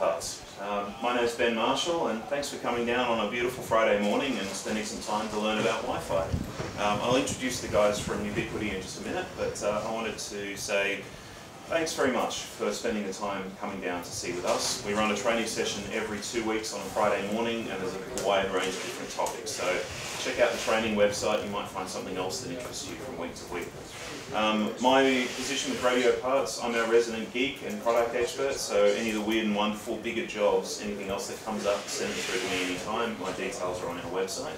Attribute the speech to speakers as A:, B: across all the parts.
A: parts. My name is Ben Marshall, and thanks for coming down on a beautiful Friday morning and spending some time to learn about Wi-Fi. I'll introduce the guys from Ubiquiti in just a minute, but I wanted to say thanks very much for spending the time coming down to see with us. We run a training session every 2 weeks on a Friday morning, and there's a wide range of different topics. So check out the training website, you might find something else that interests you from week to week. My position with Radio Parts, I'm our resident geek and product expert, so any of the weird and wonderful bigger jobs, anything else that comes up, send it through to me anytime. My details are on our website.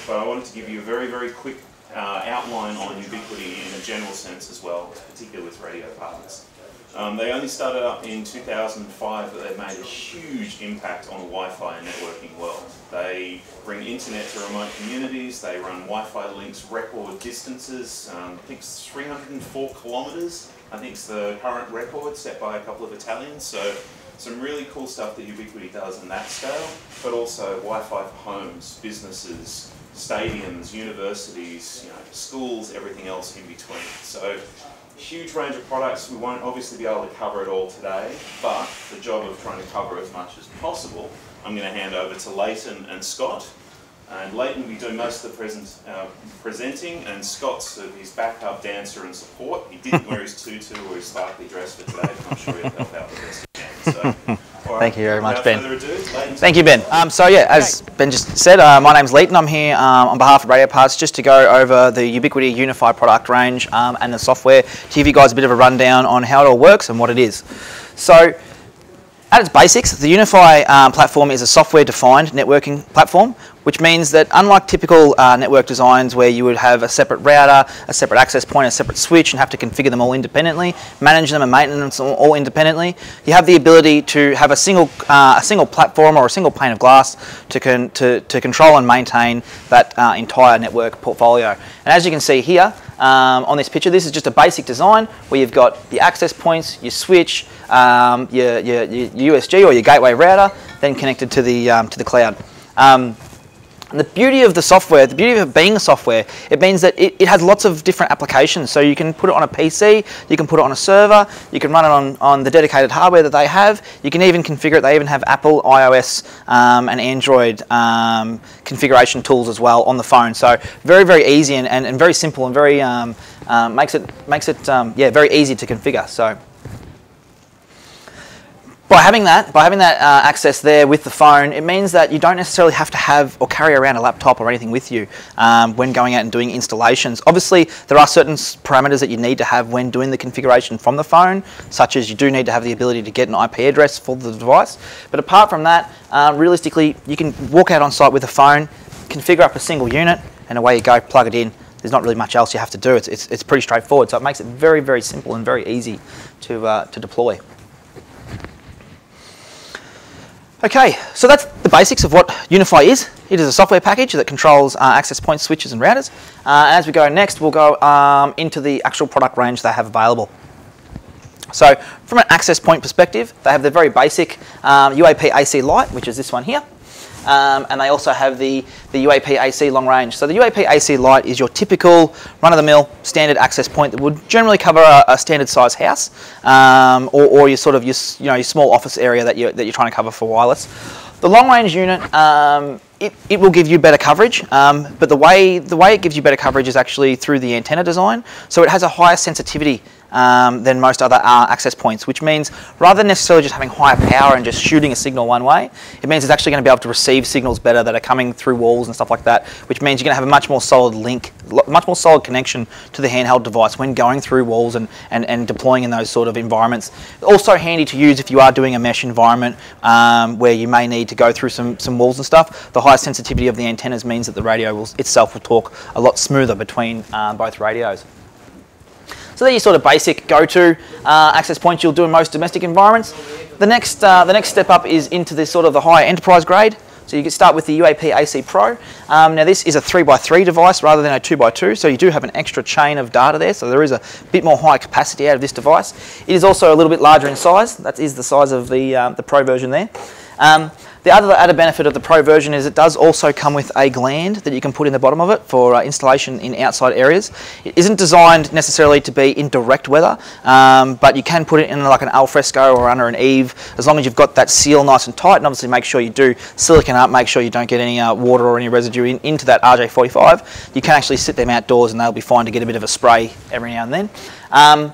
A: But I wanted to give you a very, very quick outline on Ubiquiti in a general sense as well, particularly with Radio Parts. They only started up in 2005, but they've made a huge impact on the Wi-Fi and networking world. They bring internet to remote communities, they run Wi-Fi links record distances, I think it's 304 kilometres, I think it's the current record set by a couple of Italians. So some really cool stuff that Ubiquiti does on that scale, but also Wi-Fi for homes, businesses, stadiums, universities, schools, everything else in between. So huge range of products. We won't obviously be able to cover it all today, but the job of trying to cover as much as possible, I'm going to hand over to Leighton and Scott. And Leighton will be doing most of the presenting, and Scott's sort of his backup dancer and support. He didn't wear his tutu or his sparkly dress for today, but I'm sure he'll help out the best he can. So,
B: thank you very much, Ben.
A: Without further ado,
B: Thank you, Ben. So yeah, as Ben just said, my name's Leighton. I'm here on behalf of Radio Parts just to go over the Ubiquiti UniFi product range and the software to give you guys a bit of a rundown on how it all works and what it is. So, at its basics, the UniFi platform is a software-defined networking platform, which means that unlike typical network designs where you would have a separate router, a separate access point, a separate switch, and have to configure them all independently, manage them and maintain them all independently, you have the ability to have a single platform or a single pane of glass to control and maintain that entire network portfolio. And as you can see here, on this picture, this is just a basic design where you've got the access points, your switch, your USG or your gateway router, then connected to the cloud. And the beauty of the software, the beauty of it being a software, it means that it has lots of different applications. So you can put it on a PC, you can put it on a server, you can run it on the dedicated hardware that they have. You can even configure it. They even have Apple, iOS, and Android configuration tools as well on the phone. So very, very easy and very simple and very makes it very easy to configure. So By having that access there with the phone, it means that you don't necessarily have to have or carry around a laptop or anything with you when going out and doing installations. Obviously, there are certain parameters that you need to have when doing the configuration from the phone, such as you do need to have the ability to get an IP address for the device. But apart from that, realistically, you can walk out on site with a phone, configure up a single unit, and away you go, plug it in. There's not really much else you have to do. It's pretty straightforward, so it makes it very, very simple and very easy to deploy. Okay, so that's the basics of what UniFi is. It is a software package that controls access points, switches and routers. As we go next, we'll go into the actual product range they have available. So from an access point perspective, they have the very basic UAP AC Lite, which is this one here. And they also have the UAP AC long range. So the UAP AC Lite is your typical run-of-the-mill standard access point that would generally cover a standard size house, or your sort of your small office area that you're trying to cover for wireless. The long range unit, it will give you better coverage, but the way it gives you better coverage is actually through the antenna design. So it has a higher sensitivity than most other access points, which means rather than necessarily just having higher power and just shooting a signal one way, it means it's actually going to be able to receive signals better that are coming through walls and stuff like that, which means you're going to have a much more solid link, much more solid connection to the handheld device when going through walls and deploying in those sort of environments. Also handy to use if you are doing a mesh environment where you may need to go through some walls and stuff. The high sensitivity of the antennas means that the radio itself will talk a lot smoother between both radios. So they're your sort of basic go-to access points you'll do in most domestic environments. The next step up is into this sort of the higher enterprise grade. So you can start with the UAP AC Pro. Now this is a 3x3 device rather than a 2x2, so you do have an extra chain of data there, so there is a bit more high capacity out of this device. It is also a little bit larger in size. That is the size of the Pro version there. The other added benefit of the Pro version is it does also come with a gland that you can put in the bottom of it for installation in outside areas. It isn't designed necessarily to be in direct weather, but you can put it in like an alfresco or under an eave, as long as you've got that seal nice and tight, and obviously make sure you do silicon up, make sure you don't get any water or any residue into that RJ45. You can actually sit them outdoors and they'll be fine to get a bit of a spray every now and then.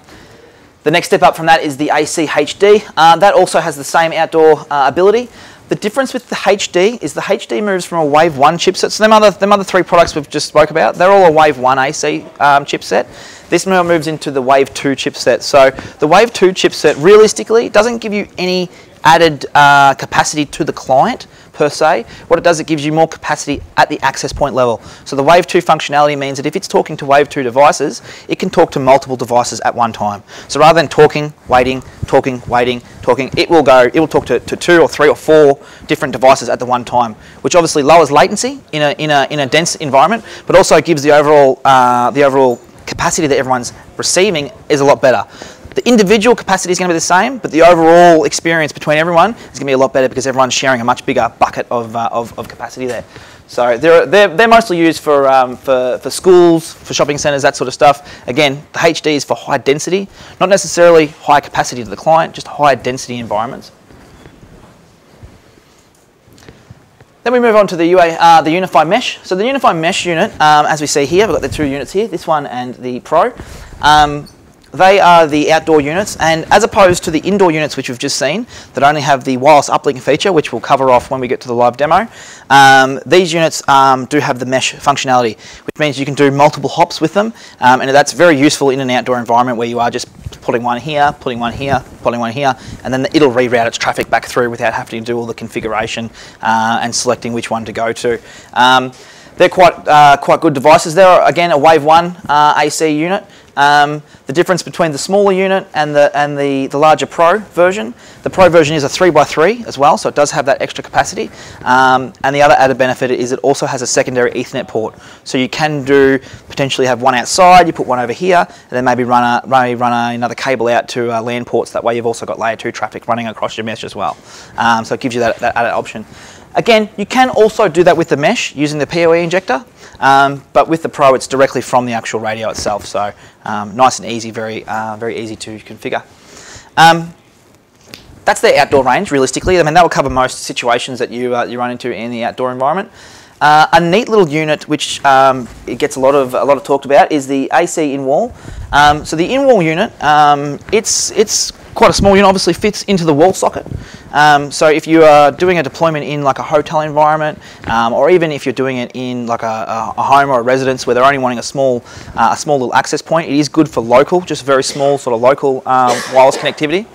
B: The next step up from that is the AC HD. That also has the same outdoor ability. The difference with the HD is the HD moves from a Wave 1 chipset. So them other three products we've just spoke about, they're all a Wave 1 AC chipset. This now moves into the Wave 2 chipset. So the Wave 2 chipset realistically doesn't give you any added capacity to the client per se. What it does, it gives you more capacity at the access point level. So the Wave 2 functionality means that if it's talking to Wave 2 devices, it can talk to multiple devices at one time. So rather than talking, waiting, talking, waiting, talking, it will talk to 2 or 3 or 4 different devices at the one time, which obviously lowers latency in a dense environment, but also gives the overall capacity that everyone's receiving is a lot better. The individual capacity is going to be the same, but the overall experience between everyone is going to be a lot better because everyone's sharing a much bigger bucket of capacity there. So they're mostly used for schools, for shopping centres, that sort of stuff. Again, the HD is for high density, not necessarily high capacity to the client, just high density environments. Then we move on to the UniFi mesh. So the UniFi mesh unit, as we see here, we've got the 2 units here, this one and the Pro. They are the outdoor units, and as opposed to the indoor units which we've just seen that only have the wireless uplink feature, which we'll cover off when we get to the live demo, these units do have the mesh functionality, which means you can do multiple hops with them, and that's very useful in an outdoor environment where you are just putting one here, putting one here, putting one here, and then it'll reroute its traffic back through without having to do all the configuration and selecting which one to go to. They're quite good devices. They're again a Wave 1 AC unit. The difference between the smaller unit and the larger Pro version, the Pro version is a 3x3 as well, so it does have that extra capacity. And the other added benefit is it also has a secondary Ethernet port, so you can potentially have one outside, you put one over here, and then maybe run another cable out to LAN ports. That way you've also got layer 2 traffic running across your mesh as well. So it gives you that added option. Again, you can also do that with the mesh using the PoE injector, but with the Pro it's directly from the actual radio itself, so nice and easy, very easy to configure. That's their outdoor range, realistically. I mean, that will cover most situations that you run into in the outdoor environment. A neat little unit which it gets a lot of talked about is the AC in-wall. So the in-wall unit, it's quite a small unit, obviously fits into the wall socket. So if you are doing a deployment in like a hotel environment, or even if you're doing it in like a home or a residence where they're only wanting a small little access point, it is good for local, just very small sort of local wireless connectivity.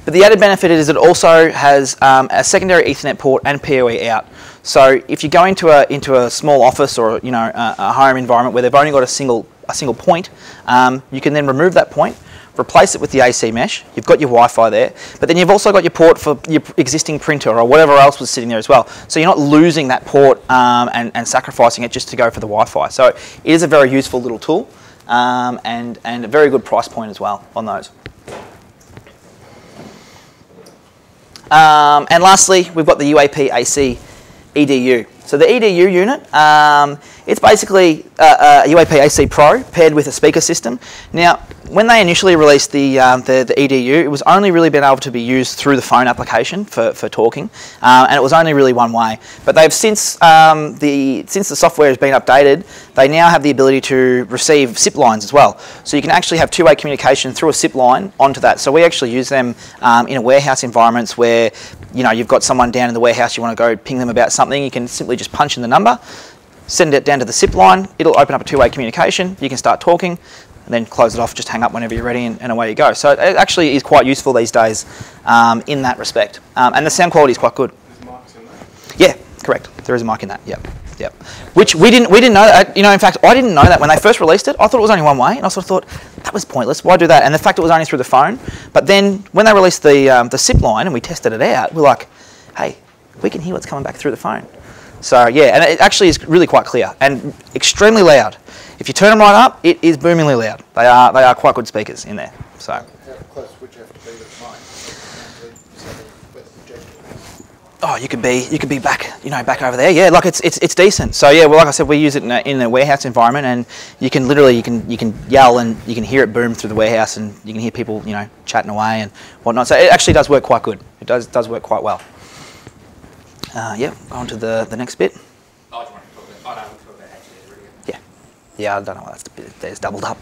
B: But the added benefit is it also has a secondary Ethernet port and PoE out. So if you go into a small office or a home environment where they've only got a single point, you can then remove that point, replace it with the AC mesh. You've got your Wi-Fi there, but then you've also got your port for your existing printer or whatever else was sitting there as well. So you're not losing that port and sacrificing it just to go for the Wi-Fi. So it is a very useful little tool and a very good price point as well on those. And lastly, we've got the UAP AC EDU. So the EDU unit, it's basically a UAP AC Pro paired with a speaker system. Now, when they initially released the EDU, it was only really been able to be used through the phone application for talking, and it was only really one way. But they've since the software has been updated, they now have the ability to receive SIP lines as well. So you can actually have two-way communication through a SIP line onto that. So we actually use them in a warehouse environments where you've got someone down in the warehouse, you want to go ping them about something, you can simply just punch in the number, send it down to the SIP line, it'll open up a two-way communication, you can start talking, and then close it off, just hang up whenever you're ready, and away you go. So it actually is quite useful these days in that respect. And the sound quality is quite good.
C: There's mics in that?
B: Yeah, correct. There is a mic in that, yep. Which we didn't know that. In fact, I didn't know that when they first released it. I thought it was only one way, and I sort of thought, that was pointless, why do that? And the fact it was only through the phone. But then when they released the SIP line and we tested it out, we're like, hey, we can hear what's coming back through the phone. So yeah, and it actually is really quite clear and extremely loud. If you turn them right up, it is boomingly loud. They are quite good speakers in there. So.
C: How close would you have to be to the mic?
B: Oh, you could be back, back over there. Yeah, like it's decent. So yeah, well, like I said, we use it in a warehouse environment, and you can literally you can yell and you can hear it boom through the warehouse, and you can hear people chatting away and whatnot. So it actually does work quite good. It does work quite well. Yeah, on to the next bit.
C: Oh, do you want to talk about? Oh, no, we'll talk about HD already.
B: Yeah, I don't know why there's doubled up.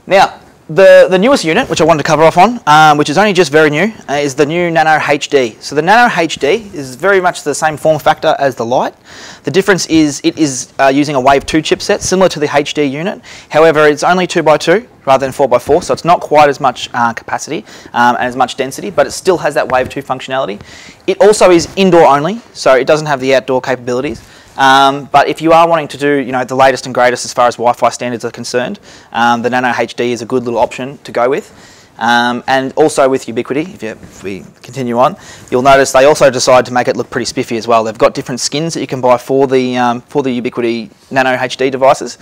B: Now. The newest unit, which I wanted to cover off on, which is only just very new, is the new Nano HD. So the Nano HD is very much the same form factor as the Lite. The difference is it is using a Wave 2 chipset, similar to the HD unit. However, it's only 2x2 rather than 4x4, so it's not quite as much capacity and as much density, but it still has that Wave 2 functionality. It also is indoor only, so it doesn't have the outdoor capabilities. But if you are wanting to do, the latest and greatest as far as Wi-Fi standards are concerned, the Nano HD is a good little option to go with. And also with Ubiquiti, if we continue on, you'll notice they also decide to make it look pretty spiffy as well. They've got different skins that you can buy for the Ubiquiti Nano HD devices,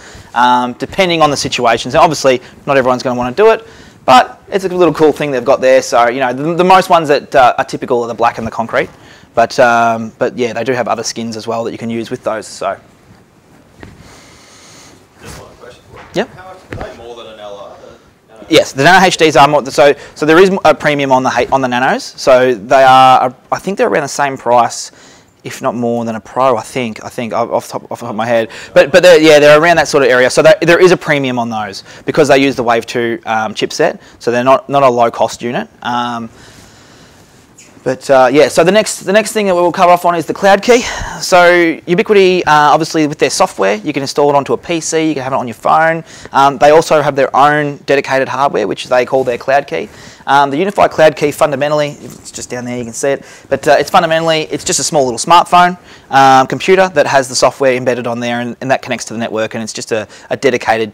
B: depending on the situations. And obviously, not everyone's going to want to do it, but it's a little cool thing they've got there. So, the most ones that are typical are the black and the concrete. But yeah, they do have other skins as well that you can use with those. So.
D: Just one question.
B: Yep.
D: How much are they more than an LR?
B: Yes, the Nano HDs are more. So there is a premium on the Nanos. So they are. I think they're around the same price, if not more than a Pro. I think off the top of my head. But they're around that sort of area. So there is a premium on those because they use the Wave 2 chipset. So they're not a low cost unit. Yeah, so the next thing that we'll cover off on is the cloud key. So Ubiquiti, obviously with their software, you can install it onto a PC, you can have it on your phone. They also have their own dedicated hardware, which they call their cloud key. The UniFi cloud key fundamentally, it's just down there, you can see it, but it's just a small little smartphone computer that has the software embedded on there, and that connects to the network, and it's just a dedicated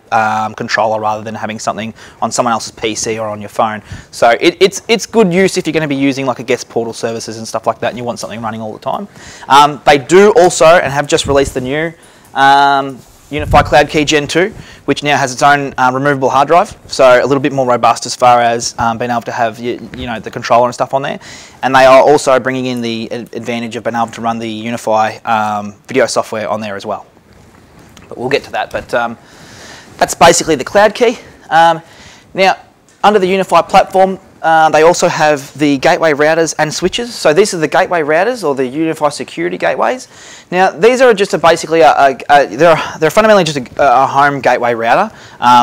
B: controller rather than having something on someone else's PC or on your phone. So it's good use if you're going to be using like a guest portal services and stuff like that and you want something running all the time. They do also, and have just released the new UniFi Cloud Key Gen 2, which now has its own removable hard drive, so a little bit more robust as far as being able to have the controller and stuff on there. And they are also bringing in the advantage of being able to run the UniFi video software on there as well. But we'll get to that. But that's basically the cloud key. Now, under the UniFi platform, they also have the gateway routers and switches. So these are the gateway routers, or the UniFi security gateways. Now these are just basically they're fundamentally just a home gateway router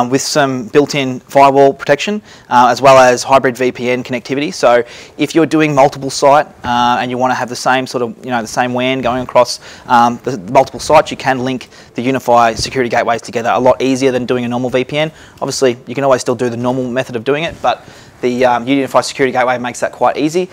B: with some built-in firewall protection as well as hybrid VPN connectivity. So if you're doing multiple site and you want to have the same sort of the same WAN going across the multiple sites, you can link the UniFi security gateways together a lot easier than doing a normal VPN. Obviously, you can always still do the normal method of doing it, but the UniFi Security Gateway makes that quite easy.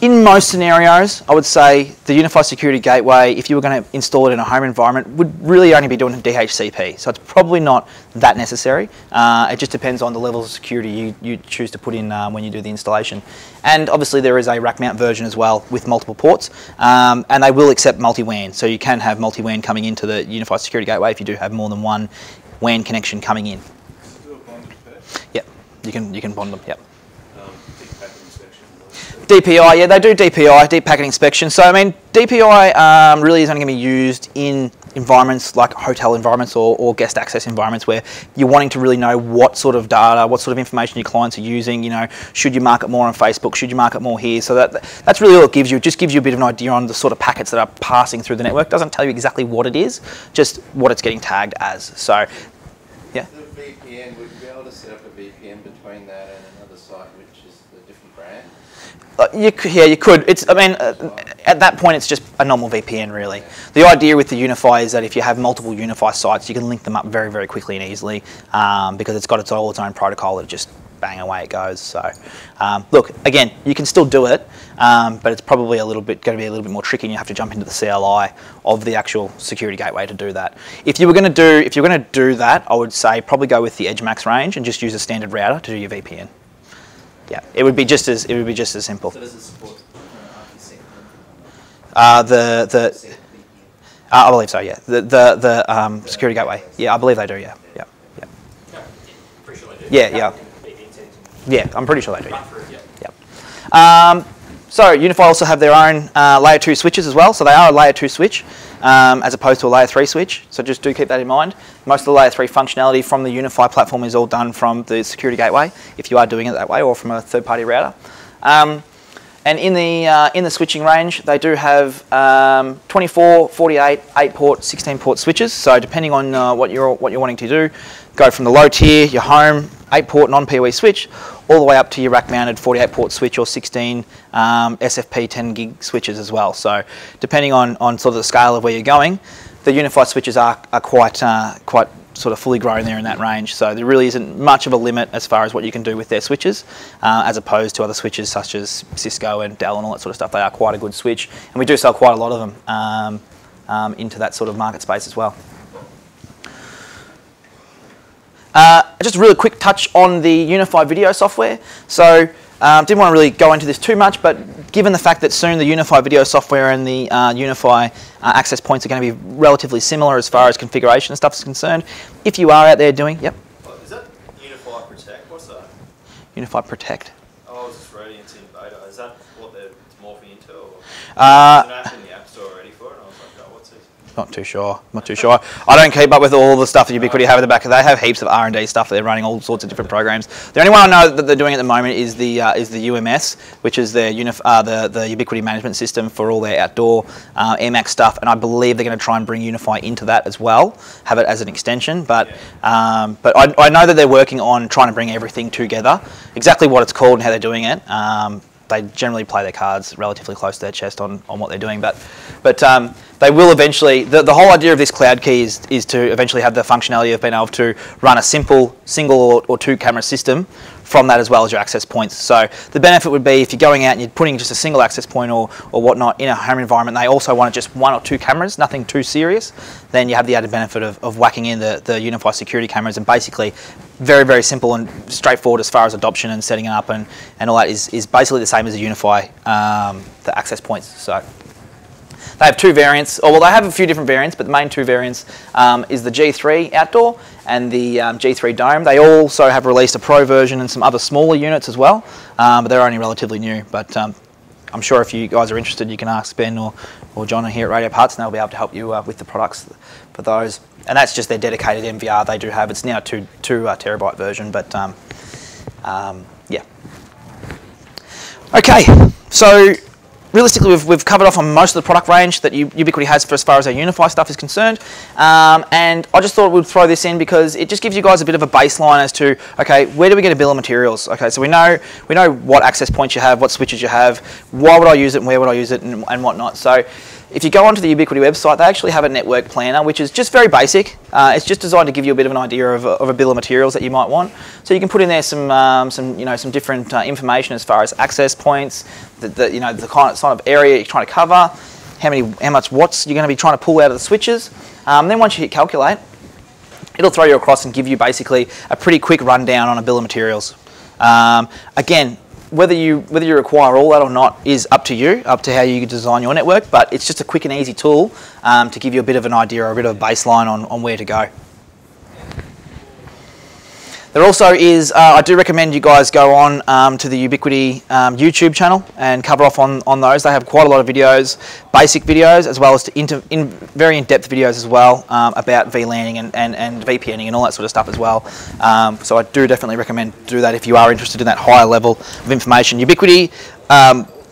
B: In most scenarios, I would say the UniFi Security Gateway, if you were going to install it in a home environment, would really only be doing DHCP. So it's probably not that necessary. It just depends on the levels of security you choose to put in when you do the installation. And obviously there is a rack mount version as well with multiple ports, and they will accept multi-WAN. So you can have multi-WAN coming into the UniFi Security Gateway if you do have more than one WAN connection coming in. Yep. You can bond them, yep.
A: Deep packet inspection.
B: DPI, yeah, they do DPI, deep packet inspection. So I mean, DPI really is only going to be used in environments like hotel environments or guest access environments where you're wanting to really know what sort of data, what sort of information your clients are using. Should you market more on Facebook? Should you market more here? So that's really all it gives you. It just gives you a bit of an idea on the sort of packets that are passing through the network. It doesn't tell you exactly what it is, just what it's getting tagged as. So, yeah.
D: The VPN, would you be able to set up a VPN between that and another site which is a different brand?
B: You could. At that point, it's just a normal VPN, really. The idea with the UniFi is that if you have multiple UniFi sites, you can link them up very, very quickly and easily because it's got its own protocol that just bang away it goes. So, look, again, you can still do it, but it's probably going to be a little bit more tricky, and you have to jump into the CLI of the actual security gateway to do that. If you're going to do that, I would say probably go with the EdgeMax range and just use a standard router to do your VPN. Yeah, it would be just as simple.
C: So does it support RPC?
B: I believe so. Yeah, the security gateway. Yeah, I believe they do. Yeah.
C: Pretty sure they do.
B: Yeah. I'm pretty sure they do. Yeah. So UniFi also have their own layer 2 switches as well. So they are a layer 2 switch as opposed to a layer 3 switch. So just do keep that in mind. Most of the layer 3 functionality from the UniFi platform is all done from the security gateway, if you are doing it that way, or from a third-party router. And in the switching range, they do have 24, 48, 8-port, 16-port switches. So depending on what you're wanting to do, go from the low tier, your home, 8-port non-PoE switch, all the way up to your rack-mounted 48-port switch or 16 SFP 10 gig switches as well. So depending on sort of the scale of where you're going, the UniFi switches are quite sort of fully grown there in that range. So there really isn't much of a limit as far as what you can do with their switches, as opposed to other switches such as Cisco and Dell and all that sort of stuff. They are quite a good switch, and we do sell quite a lot of them into that sort of market space as well. Just a really quick touch on the UniFi video software. So didn't want to really go into this too much, but given the fact that soon the UniFi video software and the UniFi access points are going to be relatively similar as far as configuration and stuff is concerned, if you are out there doing,
E: Is that UniFi Protect? What's that?
B: UniFi Protect.
E: Oh, I was just reading it's in beta. Is that what they're morphing into? Or there's an app in the App Store already for it? And I was like, oh, what's this?
B: Not too sure. I don't keep up with all the stuff that Ubiquiti have at the back. They have heaps of R&D stuff that they're running, all sorts of different programs. The only one I know that they're doing at the moment is the UMS, which is their the Ubiquiti management system for all their outdoor AirMax stuff. And I believe they're going to try and bring UniFi into that as well, have it as an extension. But I know that they're working on trying to bring everything together. Exactly what it's called and how they're doing it. They generally play their cards relatively close to their chest on what they're doing, but they will eventually. The whole idea of this cloud key is to eventually have the functionality of being able to run a simple single or two camera system from that, as well as your access points. So the benefit would be if you're going out and you're putting just a single access point or whatnot in a home environment, they also want just 1 or 2 cameras, nothing too serious, then you have the added benefit of whacking in the UniFi security cameras, and basically very, very simple and straightforward as far as adoption and setting it up and all that is basically the same as a UniFi, the access points. So they have 2 variants, or well, they have a few different variants, but the main 2 variants is the G3 Outdoor and the G3 Dome. They also have released a Pro version and some other smaller units as well, but they're only relatively new. But I'm sure if you guys are interested, you can ask Ben or John here at Radio Parts, and they'll be able to help you with the products for those. And that's just their dedicated MVR they do have. It's now a 2 terabyte version, but yeah. Okay, so realistically, we've covered off on most of the product range that Ubiquiti has for as far as our UniFi stuff is concerned. And I just thought we'd throw this in because it just gives you guys a bit of a baseline as to, okay, where do we get a bill of materials? Okay, so we know what access points you have, what switches you have, why would I use it and where would I use it and whatnot. So if you go onto the Ubiquiti website, they actually have a network planner, which is just very basic. It's just designed to give you a bit of an idea of a bill of materials that you might want. So you can put in there some different information as far as access points, the kind of area you're trying to cover, how much watts you're going to be trying to pull out of the switches. Then once you hit calculate, it'll throw you across and give you basically a pretty quick rundown on a bill of materials. Again, whether you require all that or not is up to you, up to how you design your network, but it's just a quick and easy tool to give you a bit of an idea or a bit of a baseline on where to go. There also is, I do recommend you guys go on to the Ubiquiti YouTube channel and cover off on those. They have quite a lot of videos, basic videos, as well as very in-depth videos as well about VLANing and VPNing and all that sort of stuff as well. So I do definitely recommend do that if you are interested in that higher level of information. Ubiquiti,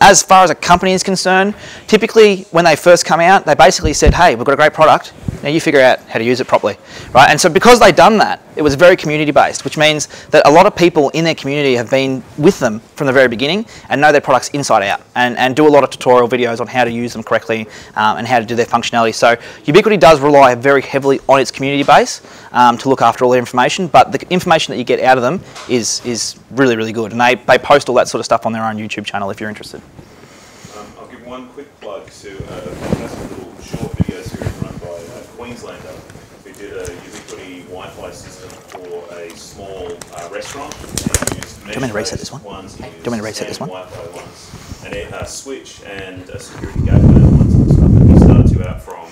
B: as far as a company is concerned, typically when they first come out, they basically said, hey, we've got a great product, now you figure out how to use it properly, right? And so because they've done that, it was very community-based, which means that a lot of people in their community have been with them from the very beginning and know their products inside out and do a lot of tutorial videos on how to use them correctly and how to do their functionality. So Ubiquiti does rely very heavily on its community base to look after all their information, but the information that you get out of them is really, really good. And they post all that sort of stuff on their own YouTube channel if you're interested.
A: I'll give one quick plug to a fantastic little short video series run by Queenslander, who did a Ubiquiti Wi-Fi system for a small restaurant. Do you want me to reset this one? Do you want me to reset this one? Wi-Fi ones, and a switch and a security gateway and all that sort of stuff. And he started you out from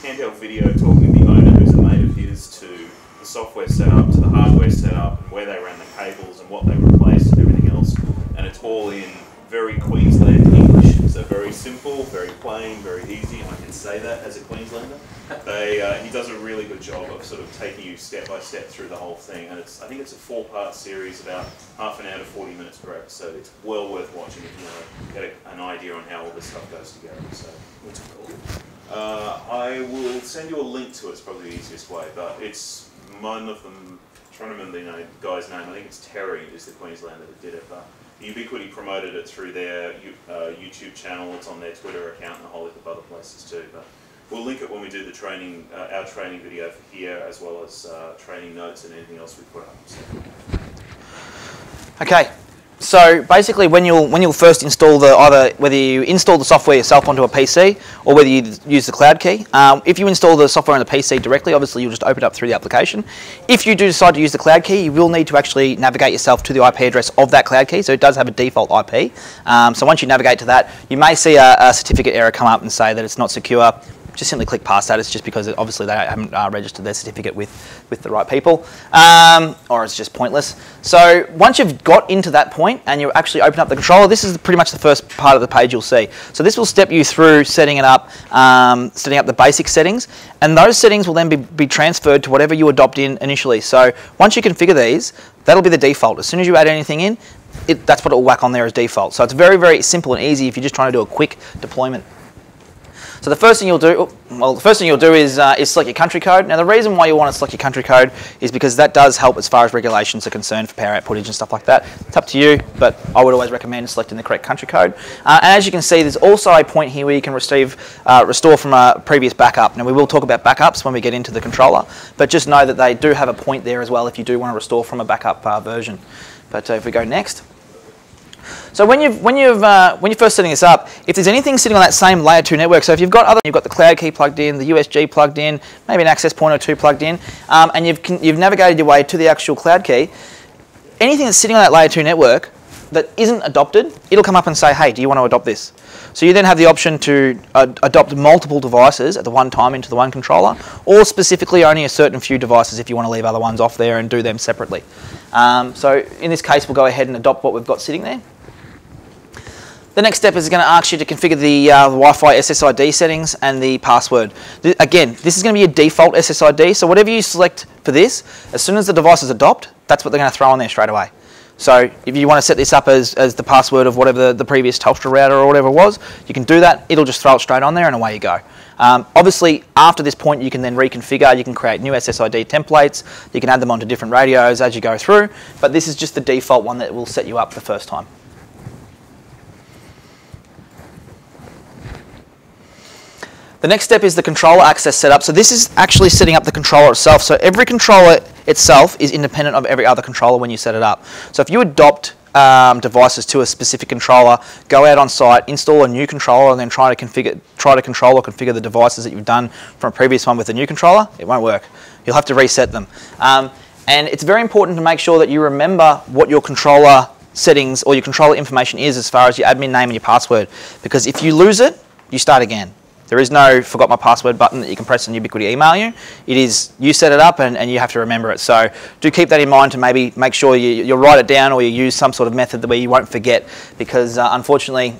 A: handheld video, talking to the owner, who's a mate of his, to the software setup, to the hardware setup, and where they ran the cables and what they replaced and everything else. And it's all in very Queensland English very simple, very plain, very easy, and I can say that as a Queenslander. He does a really good job of sort of taking you step by step through the whole thing, and I think it's a 4-part series, about half an hour to 40 minutes per episode. It's well worth watching if you want to get an idea on how all this stuff goes together. So, I will send you a link to it. It's probably the easiest way, but it's one of them. I'm trying to remember the guy's name. I think it's Terry is the Queenslander that did it, but Ubiquiti promoted it through their YouTube channel. It's on their Twitter account and a whole heap of other places too. But we'll link it when we do the training, our training video for here, as well as training notes and anything else we put up. So.
B: Okay. So basically, when you'll first install whether you install the software yourself onto a PC or whether you use the cloud key. If you install the software on the PC directly, obviously you'll just open it up through the application. If you do decide to use the cloud key, you will need to actually navigate yourself to the IP address of that cloud key. So it does have a default IP. So once you navigate to that, you may see a certificate error come up and say that it's not secure. Just simply click past that. It's just because obviously they haven't registered their certificate with the right people, or it's just pointless. So once you've got into that point and you actually open up the controller, this is pretty much the first part of the page you'll see. So this will step you through setting it up, setting up the basic settings, and those settings will then be transferred to whatever you adopt in initially. So once you configure these, that'll be the default. As soon as you add anything in, that's what it will whack on there as default. So it's very, very simple and easy if you're just trying to do a quick deployment. So the first thing you'll do is select your country code. Now the reason why you want to select your country code is because that does help as far as regulations are concerned for power outputage and stuff like that. It's up to you, but I would always recommend selecting the correct country code. And as you can see, there's also a point here where you can restore from a previous backup. Now we will talk about backups when we get into the controller, but just know that they do have a point there as well if you do want to restore from a backup version. But if we go next. So when you're first setting this up, if there's anything sitting on that same layer 2 network, so if you've got the cloud key plugged in, the USG plugged in, maybe an access point or two plugged in, and you've navigated your way to the actual cloud key, anything that's sitting on that layer 2 network that isn't adopted, it'll come up and say, hey, do you want to adopt this? So you then have the option to adopt multiple devices at the one time into the one controller, or specifically only a certain few devices if you want to leave other ones off there and do them separately. So in this case, we'll go ahead and adopt what we've got sitting there. The next step is going to ask you to configure the Wi-Fi SSID settings and the password. Again, this is going to be a default SSID, so whatever you select for this, as soon as the devices adopt, that's what they're going to throw on there straight away. So if you want to set this up as the password of whatever the previous Telstra router or whatever it was, you can do that. It'll just throw it straight on there and away you go. Obviously, after this point, you can then reconfigure. You can create new SSID templates. You can add them onto different radios as you go through, but this is just the default one that will set you up the first time. The next step is the controller access setup. So this is actually setting up the controller itself. So every controller itself is independent of every other controller when you set it up. So if you adopt devices to a specific controller, go out on site, install a new controller, and then try to control or configure the devices that you've done from a previous one with the new controller, it won't work. You'll have to reset them. And it's very important to make sure that you remember what your controller settings or your controller information is as far as your admin name and your password. Because if you lose it, you start again. There is no forgot my password button that you can press and Ubiquiti email you. It is you set it up and you have to remember it. So do keep that in mind to maybe make sure you write it down or you use some sort of method where you won't forget, because unfortunately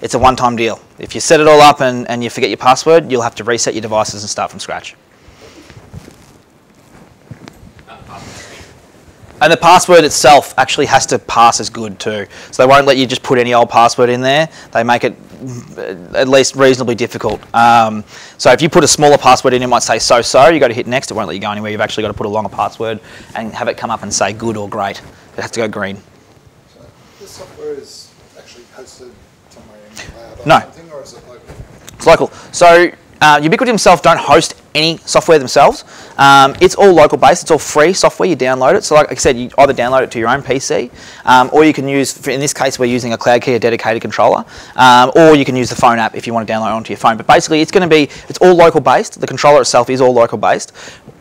B: it's a one-time deal. If you set it all up and you forget your password, you'll have to reset your devices and start from scratch. And the password itself actually has to pass as good too. So they won't let you just put any old password in there. They make it at least reasonably difficult. So if you put a smaller password in, it might say so-so. You've got to hit next. It won't let you go anywhere. You've actually got to put a longer password and have it come up and say good or great. It has to go green.
F: So this software is actually hosted somewhere in the cloud or
B: No.
F: something, or is it local?
B: It's local. So Ubiquiti themselves don't host any software themselves. It's all local based. It's all free software. You download it. So like I said, you either download it to your own PC, or you can use, in this case, we're using a cloud key, a dedicated controller, or you can use the phone app if you want to download it onto your phone. But basically, it's all local based. The controller itself is all local based.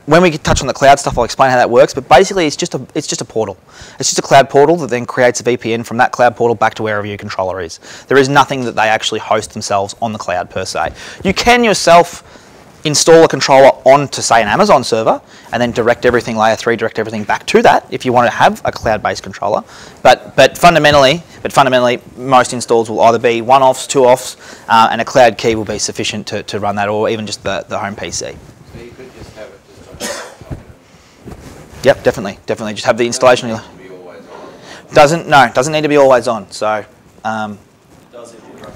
B: When we touch on the cloud stuff, I'll explain how that works. But basically, it's just a portal. It's just a cloud portal that then creates a VPN from that cloud portal back to wherever your controller is. There is nothing that they actually host themselves on the cloud per se. You can yourself install a controller onto, say, an Amazon server, and then direct everything layer 3, direct everything back to that if you want to have a cloud-based controller. But fundamentally, most installs will either be 1-offs, 2-offs, and a cloud key will be sufficient to run that, or even just the home PC.
D: So you could just have it just on.
B: Yep, definitely. Just have the installation.
D: Doesn't need to be always on.
B: Doesn't need to be always on. So,
E: Does it be running?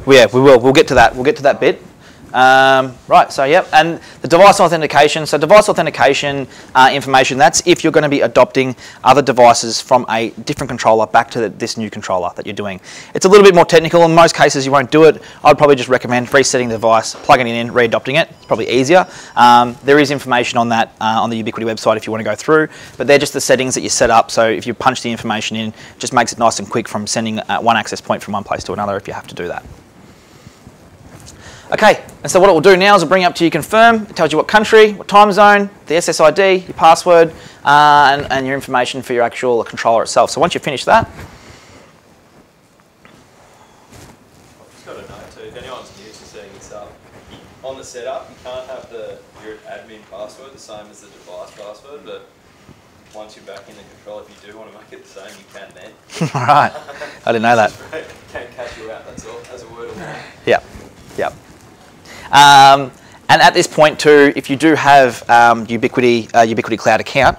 B: yeah, we will. We'll get to that. We'll get to that bit. Right, so yep, and the device authentication. So device authentication information, that's if you're going to be adopting other devices from a different controller back to this new controller that you're doing. It's a little bit more technical. In most cases you won't do it. I'd probably just recommend resetting the device, plugging it in, re-adopting it. It's probably easier. There is information on that on the Ubiquiti website if you want to go through, but they're just the settings that you set up. So if you punch the information in, it just makes it nice and quick from sending one access point from one place to another if you have to do that. Okay, and so what it will do now is it'll bring up to you confirm. It tells you what country, what time zone, the SSID, your password, and your information for your actual controller itself. So once you finish that,
E: I've just got a note too, if anyone's new to setting this up, on the setup you can't have your admin password the same as the device password, but once you're back in the control, if you do want to make it the same, you can then.
B: all right, I didn't know that.
E: Can't catch you out, that's all, as a word of warning.
B: Yep. And at this point too, if you do have Ubiquiti Cloud account,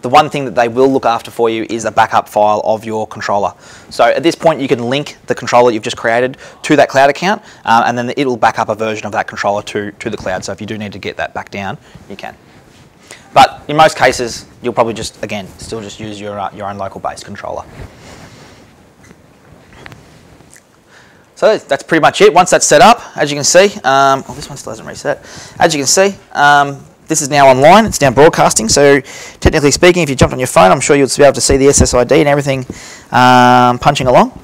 B: the one thing that they will look after for you is a backup file of your controller. So at this point you can link the controller you've just created to that cloud account, and then it will back up a version of that controller to the cloud. So if you do need to get that back down, you can. But in most cases, you'll probably just, again, still just use your own local based controller. So that's pretty much it. Once that's set up, as you can see, this one still hasn't reset. As you can see, this is now online. It's now broadcasting. So technically speaking, if you jumped on your phone, I'm sure you'll be able to see the SSID and everything punching along.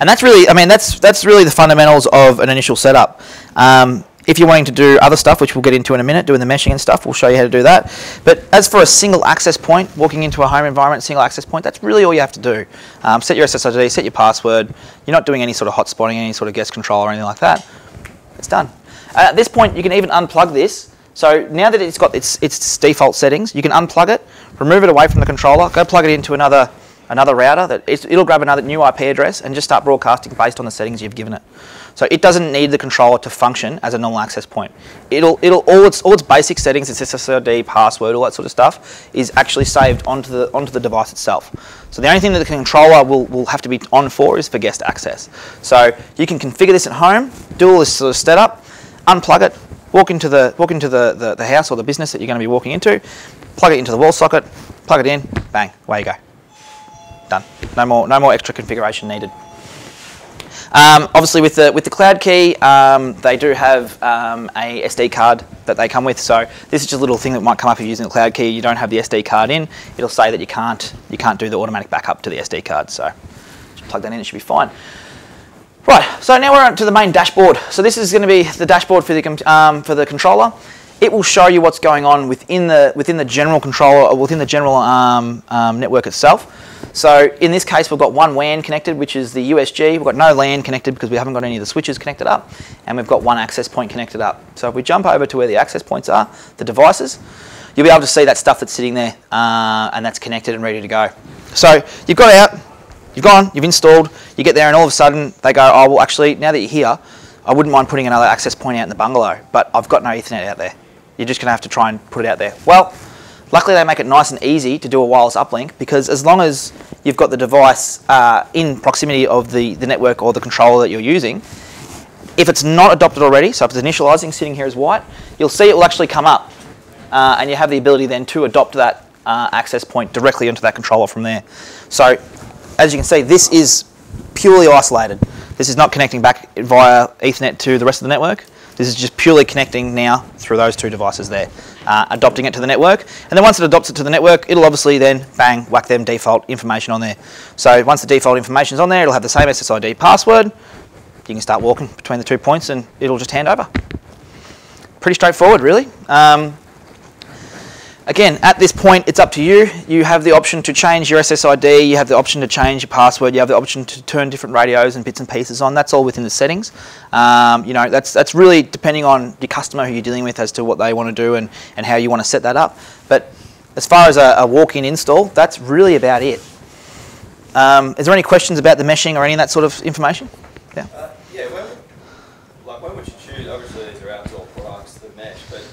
B: And that's really, that's really the fundamentals of an initial setup. If you're wanting to do other stuff, which we'll get into in a minute, doing the meshing and stuff, we'll show you how to do that. But as for a single access point, walking into a home environment, single access point, that's really all you have to do. Set your SSID, set your password. You're not doing any sort of hotspotting, any sort of guest control or anything like that. It's done. At this point, you can even unplug this. So now that it's got its default settings, you can unplug it, remove it away from the controller, go plug it into another router. It'll grab another new IP address and just start broadcasting based on the settings you've given it. So it doesn't need the controller to function as a normal access point. All its basic settings, its SSID, password, all that sort of stuff, is actually saved onto the device itself. So the only thing that the controller will have to be on for is for guest access. So you can configure this at home, do all this sort of setup, unplug it, walk into the house or the business that you're going to be walking into, plug it into the wall socket, plug it in, bang, away you go. Done. No more extra configuration needed. Obviously, with the cloud key, they do have a SD card that they come with. So this is just a little thing that might come up if you're using the cloud key. You don't have the SD card in. It'll say that you can't do the automatic backup to the SD card. So just plug that in. It should be fine. Right. So now we're on to the main dashboard. So this is going to be the dashboard for the controller. It will show you what's going on within the general controller or within the general network itself. So in this case, we've got one WAN connected, which is the USG. We've got no LAN connected because we haven't got any of the switches connected up, and we've got one access point connected up. So if we jump over to where the access points are, the devices, you'll be able to see that stuff that's sitting there, and that's connected and ready to go. So you've got out, you've gone, you've installed, you get there, and all of a sudden they go, oh, well, actually, now that you're here, I wouldn't mind putting another access point out in the bungalow, but I've got no Ethernet out there. You're just going to have to try and put it out there. Well, luckily they make it nice and easy to do a wireless uplink, because as long as you've got the device in proximity of the network or the controller that you're using, if it's not adopted already, so if it's initializing, sitting here as white, you'll see it will actually come up, and you have the ability then to adopt that access point directly into that controller from there. So as you can see, this is purely isolated. This is not connecting back via Ethernet to the rest of the network. This is just purely connecting now through those two devices there, adopting it to the network. And then once it adopts it to the network, it'll obviously then, bang, whack them default information on there. So once the default information is on there, it'll have the same SSID password. You can start walking between the 2 points and it'll just hand over. Pretty straightforward, really. Again, Again, at this point, it's up to you. You have the option to change your SSID, you have the option to change your password, you have the option to turn different radios and bits and pieces on. That's all within the settings. You know, that's really depending on your customer who you're dealing with as to what they want to do and how you want to set that up. But as far as a walk-in install, that's really about it. Is there any questions about the meshing or any of that sort of information? Yeah.
E: Yeah. When would you choose? Obviously, these are outdoor products, the mesh, but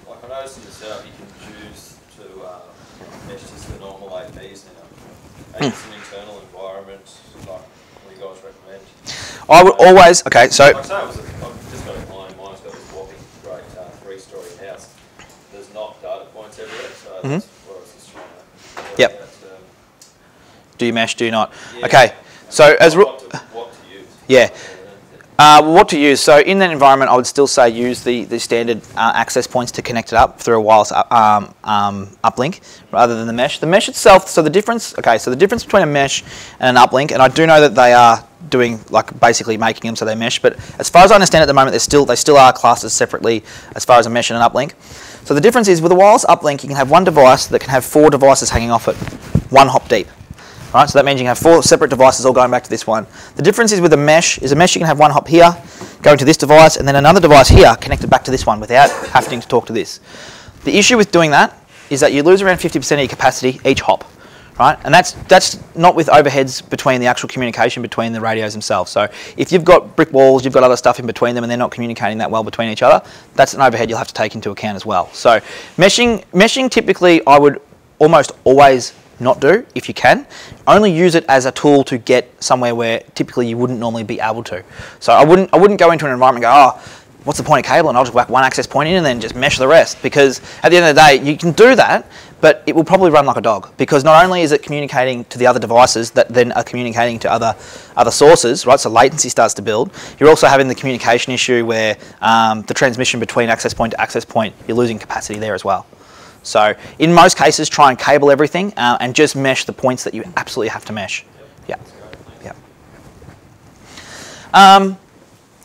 E: like I noticed in the setup, you can choose to mesh just the normal APs now. And it's an internal environment. Like, what do you guys recommend?
B: I would always. Okay, so.
E: Like I say, I've just got a client. Mine's got this walking great 3-story house. There's not data points everywhere, so that's what I was just trying to.
B: Yep. Do you mesh? Do you not?
E: Yeah.
B: Okay. So as
E: what to use?
B: Yeah. What to use? So in that environment, I would still say use the standard access points to connect it up through a wireless uplink rather than the mesh. The mesh itself. So the difference. Okay. So the difference between a mesh and an uplink, and I do know that they are doing like basically making them so they mesh. But as far as I understand at the moment, they still are classed as separately as far as a mesh and an uplink. So the difference is with a wireless uplink, you can have one device that can have 4 devices hanging off it, 1 hop deep. Right, so that means you can have 4 separate devices all going back to this one. The difference is with a mesh you can have 1 hop here, going to this device, and then another device here connected back to this one without having to talk to this. The issue with doing that is that you lose around 50% of your capacity each hop, right? And that's not with overheads between the actual communication between the radios themselves. So if you've got brick walls, you've got other stuff in between them and they're not communicating that well between each other, that's an overhead you'll have to take into account as well. So meshing typically I would almost always not do if you can. Only use it as a tool to get somewhere where typically you wouldn't normally be able to. So I wouldn't go into an environment and go, oh, what's the point of cable? And I'll just whack one access point in and then just mesh the rest. Because at the end of the day, you can do that, but it will probably run like a dog. Because not only is it communicating to the other devices that then are communicating to other sources, right? So latency starts to build. You're also having the communication issue where the transmission between access point to access point, you're losing capacity there as well. So in most cases, try and cable everything and just mesh the points that you absolutely have to mesh. Yeah.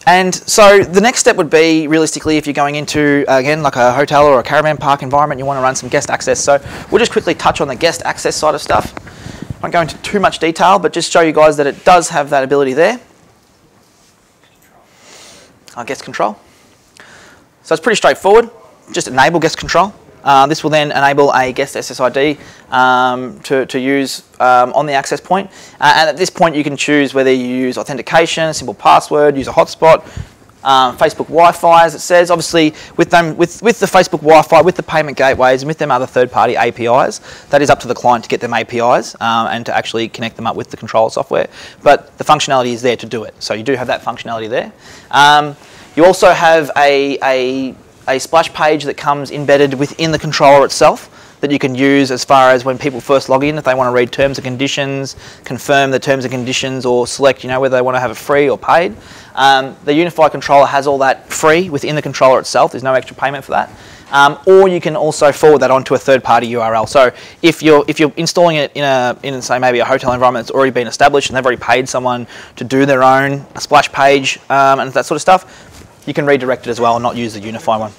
B: And so the next step would be, realistically, if you're going into, again, like a hotel or a caravan park environment, you want to run some guest access. So we'll just quickly touch on the guest access side of stuff. I won't go into too much detail, but just show you guys that it does have that ability there. Guest control. So it's pretty straightforward. Just enable guest control. This will then enable a guest SSID to use on the access point. And at this point, you can choose whether you use authentication, simple password, use a hotspot, Facebook Wi-Fi, as it says. Obviously, with the Facebook Wi-Fi, with the payment gateways, and with them other third-party APIs, that is up to the client to get them APIs and to actually connect them up with the control software. But the functionality is there to do it. So you do have that functionality there. You also have a splash page that comes embedded within the controller itself that you can use as far as when people first log in, if they want to read terms and conditions, confirm the terms and conditions, or select, whether they want to have it free or paid. The UniFi controller has all that free within the controller itself. There's no extra payment for that. Or you can also forward that onto a third-party URL. So if you're installing it in say maybe a hotel environment that's already been established and they've already paid someone to do their own splash page and that sort of stuff, you can redirect it as well and not use the UniFi one.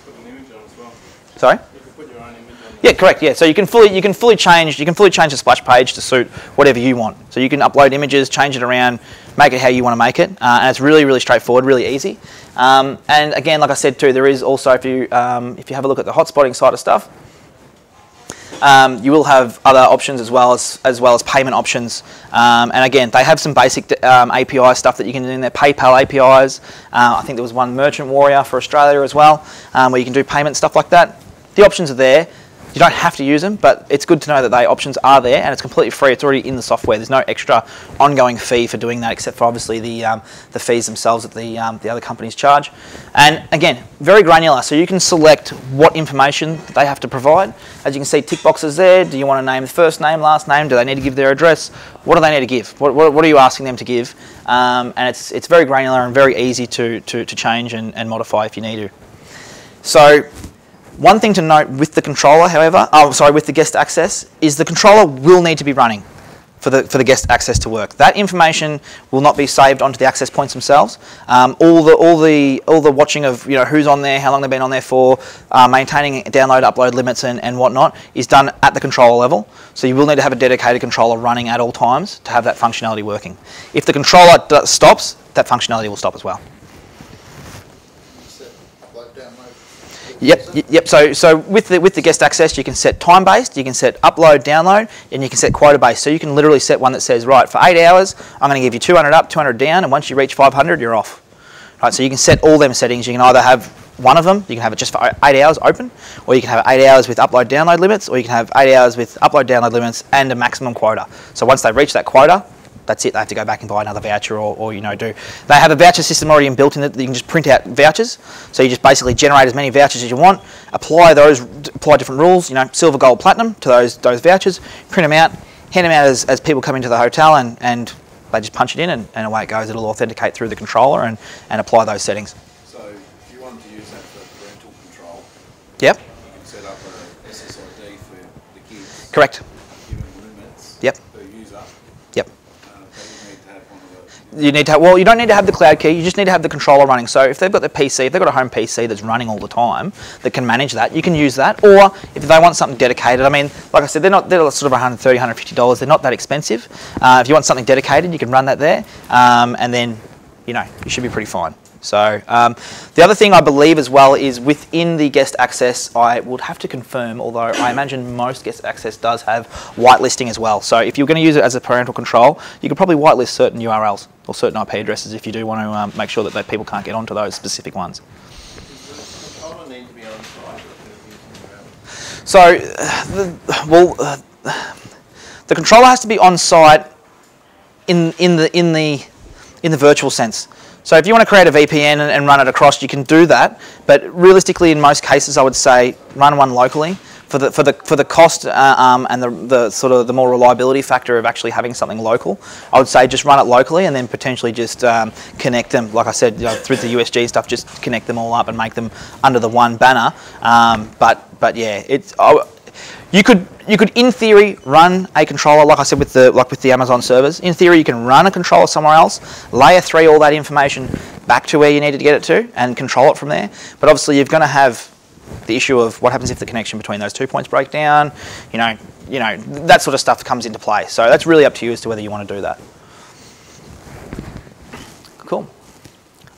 B: Sorry? You can put your own image on. Yeah, correct. Yeah, so you can fully change the splash page to suit whatever you want. So you can upload images, change it around, make it how you want to make it, and it's really, really straightforward, really easy. And again, like I said too, there is also if you have a look at the hotspotting side of stuff, you will have other options as well as payment options. And again, they have some basic API stuff that you can do in there. PayPal APIs. I think there was one Merchant Warrior for Australia as well, where you can do payment stuff like that. The options are there. You don't have to use them, but it's good to know that the options are there and it's completely free. It's already in the software. There's no extra ongoing fee for doing that, except for obviously the fees themselves that the other companies charge. And again, very granular, so you can select what information they have to provide. As you can see, tick boxes there. Do you want to name the first name, last name? Do they need to give their address? What do they need to give? What are you asking them to give? And it's very granular and very easy to change and modify if you need to. So one thing to note with the controller, however, with the guest access, is the controller will need to be running. for the guest access to work. That information will not be saved onto the access points themselves. All the watching of who's on there, how long they've been on there for, maintaining download upload limits and whatnot is done at the controller level. So you will need to have a dedicated controller running at all times to have that functionality working. If the controller stops, that functionality will stop as well. Yep. So with the guest access, you can set time-based, you can set upload, download, and you can set quota-based. So you can literally set one that says, right, for 8 hours, I'm going to give you 200 up, 200 down, and once you reach 500, you're off. Right, so you can set all them settings. You can either have one of them, you can have it just for 8 hours open, or you can have 8 hours with upload, download limits, or you can have 8 hours with upload, download limits and a maximum quota. So once they reach that quota, that's it. They have to go back and buy another voucher or do. They have a voucher system already inbuilt in it that you can just print out vouchers. So you just basically generate as many vouchers as you want, apply different rules, silver, gold, platinum to those vouchers, print them out, hand them out as people come into the hotel and they just punch it in and away it goes. It'll authenticate through the controller and apply those settings.
G: So if you wanted to use that for parental control,
B: yep.
G: You can set up a SSID for the kids.
B: Correct.
G: Given limits
B: yep.
G: per user.
B: Yep.
G: But you need to have one of those.
B: Well, you don't need to have the cloud key, you just need to have the controller running. So if they've got the PC, if they've got a home PC that's running all the time, that can manage that, you can use that. Or if they want something dedicated, I mean, like I said, they're sort of $130, $150, they're not that expensive. If you want something dedicated, you can run that there, and then, you should be pretty fine. So the other thing I believe as well is within the guest access, I would have to confirm, although I imagine most guest access does have whitelisting as well. So if you're going to use it as a parental control, you could probably whitelist certain URLs or certain IP addresses if you do want to make sure that people can't get onto those specific ones.
D: Does the controller need to be on site?
B: So, the controller has to be on site in the virtual sense. So if you want to create a VPN and run it across, you can do that. But realistically, in most cases, I would say run one locally for the cost and the sort of the more reliability factor of actually having something local. I would say just run it locally and then potentially just connect them, like I said, through the USG stuff, just connect them all up and make them under the one banner. But yeah, you could in theory run a controller, like I said with the Amazon servers. In theory, you can run a controller somewhere else, layer 3 all that information back to where you needed to get it to, and control it from there. But obviously, you're going to have the issue of what happens if the connection between those 2 points break down. That sort of stuff comes into play. So that's really up to you as to whether you want to do that. Cool.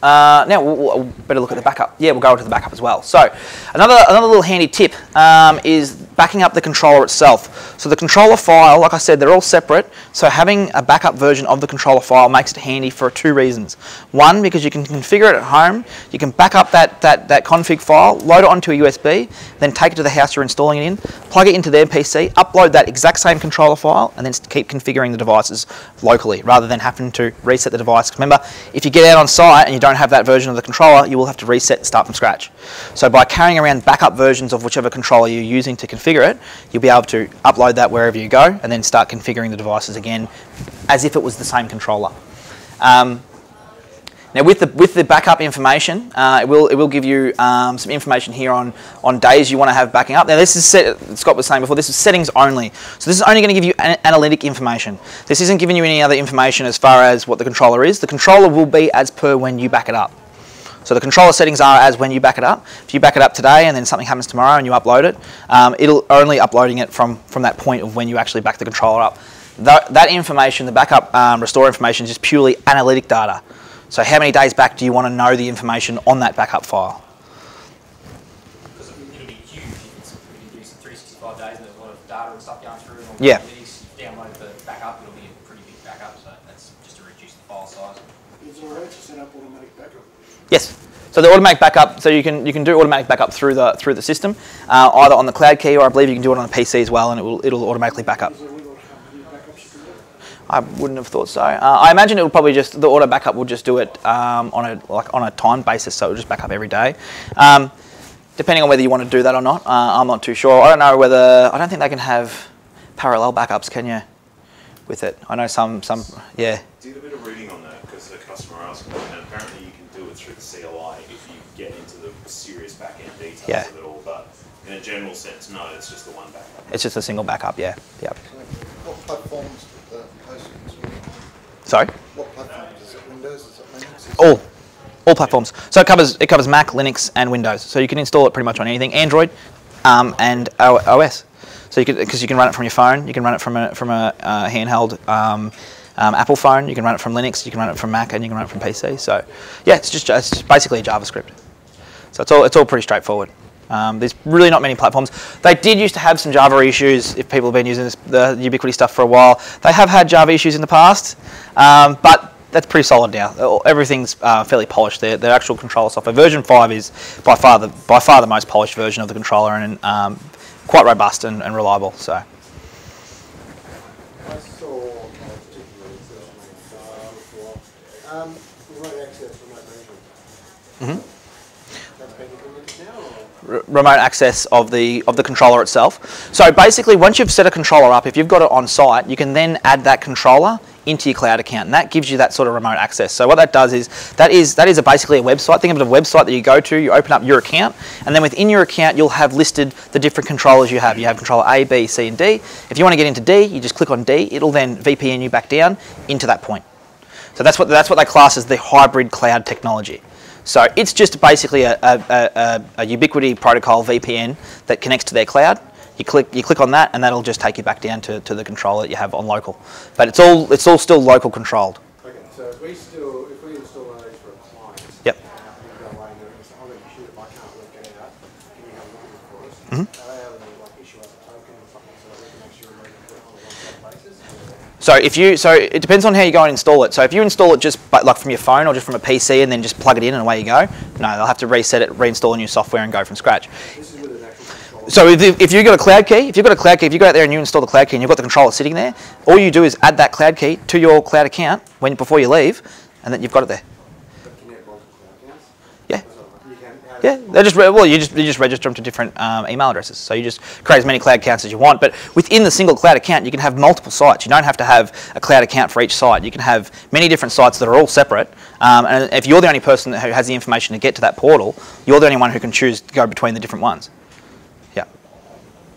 B: Now we'll better look at the backup. Yeah, we'll go to the backup as well. So another little handy tip is backing up the controller itself. So the controller file, like I said, they're all separate. So having a backup version of the controller file makes it handy for 2 reasons. One, because you can configure it at home. You can back up that config file, load it onto a USB, then take it to the house you're installing it in, plug it into their PC, upload that exact same controller file, and then keep configuring the devices locally rather than having to reset the device. Remember, if you get out on site and you don't have that version of the controller, you will have to reset and start from scratch. So by carrying around backup versions of whichever controller you're using to configure it, you'll be able to upload that wherever you go and then start configuring the devices again as if it was the same controller. Now with the backup information, it will give you some information here on days you want to have backing up. Now this is Scott was saying before, this is settings only. So this is only going to give you analytic information. This isn't giving you any other information as far as what the controller is. The controller will be as per when you back it up. So the controller settings are as when you back it up. If you back it up today and then something happens tomorrow and you upload it, it'll only uploading it from that point of when you actually back the controller up. That information, the backup restore information, is just purely analytic data. So how many days back do you want to know the information on that backup file?
C: Because it'll be huge if you do some 365 days and there's a lot of data and stuff going through. And all
B: Yeah.
C: Download the backup, it'll be a pretty big backup, so that's just to reduce the file size.
F: Is it alright to set up automatic backup?
B: Yes. So the automatic backup, so you can do automatic backup through the system, either on the cloud key or I believe you can do it on a PC as well, and it'll automatically back up.
F: Is there a limit on how many backups you can do?
B: I wouldn't have thought so. I imagine it will probably just the auto backup will just do it on a time basis, so it'll just back up every day. Depending on whether you want to do that or not, I'm not too sure. I don't know whether I don't think they can have parallel backups, can you? With it, I know some yeah.
A: Did a bit of reading on that because the customer asked me, and apparently you can do it through the CLI if you get into the serious back-end details of it all. But in a general sense, no, it's just the one backup.
B: It's just a single backup, yeah. Yep.
F: What platforms
B: Sorry?
F: What platforms? Is it Windows? Is it Linux?
B: All platforms. So it covers Mac, Linux, and Windows. So you can install it pretty much on anything, Android, and OS. So because you can run it from your phone, you can run it from a handheld Apple phone, you can run it from Linux, you can run it from Mac, and you can run it from PC. So yeah, it's basically a JavaScript. So it's all pretty straightforward. There's really not many platforms. They did used to have some Java issues if people have been using the Ubiquiti stuff for a while. They have had Java issues in the past, but that's pretty solid now. Everything's fairly polished there. The actual controller software, version 5 is by far the most polished version of the controller, and quite robust and reliable. So.
F: I saw a particular example before. Remote access, remote management. That's been implemented now, or?
B: Remote access of the controller itself. So basically, once you've set a controller up, if you've got it on site, you can then add that controller into your cloud account, and that gives you that sort of remote access. So what that does is basically a website. Think of it as a website that you go to, you open up your account, and then within your account you'll have listed the different controllers you have. You have controller A, B, C, and D. If you want to get into D, you just click on D. It'll then VPN you back down into that point. So that's what they class as the hybrid cloud technology. So it's just basically a Ubiquiti protocol VPN that connects to their cloud. You click on that, and that'll just take you back down to the controller that you have on local. But it's all still local controlled.
F: Okay, so if we install one of these for a client,
B: Yep.
F: we go away and say, I'm going to shoot it, I can't work it out. Can you have a look at it for us?
B: Mhm.
F: Are they able to issue us a token or something so that we can make sure we can put it on a one-shot basis?
B: So it depends on how you go and install it. So if you install it just like from your phone or just from a PC and then just plug it in and away you go, no, they'll have to reset it, reinstall a new software, and go from scratch.
F: This is with an actual controller.
B: So if you've got a cloud key, if you go out there and you install the cloud key and you've got the controller sitting there, all you do is add that cloud key to your cloud account before you leave, and then you've got it there.
F: But can you have multiple cloud accounts?
B: Yeah.
F: You can.
B: Yeah, you just register them to different email addresses. So you just create as many cloud accounts as you want. But within the single cloud account, you can have multiple sites. You don't have to have a cloud account for each site. You can have many different sites that are all separate. And if you're the only person who has the information to get to that portal, you're the only one who can choose to go between the different ones. Yeah.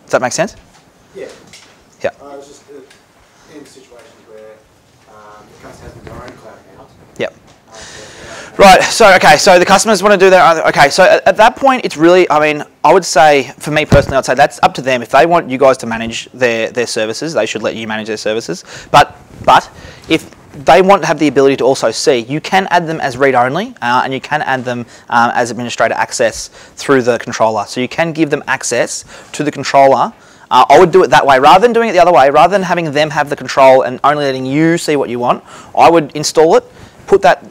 B: Does that make sense?
F: Yeah.
B: Yeah.
F: I was just in situations where the customer has their own cloud account.
B: Yep. Right, so the customers want to do their own, so at that point it's really, I would say, for me personally, I'd say that's up to them. If they want you guys to manage their services, they should let you manage their services. But if they want to have the ability to also see, you can add them as read-only, and you can add them as administrator access through the controller. So you can give them access to the controller. I would do it that way, rather than doing it the other way, rather than having them have the control and only letting you see what you want. I would install it, put that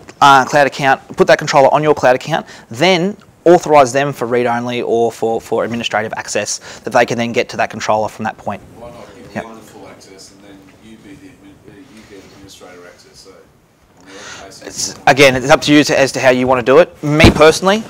B: cloud account, put that controller on your cloud account, then authorize them for read-only or for administrative access that they can then get to that controller from that point.
G: Why not give
B: Yep.
G: one full access and then you get administrator access? So on the other case,
B: Again, it's up to you as to how you want to do it. Me personally,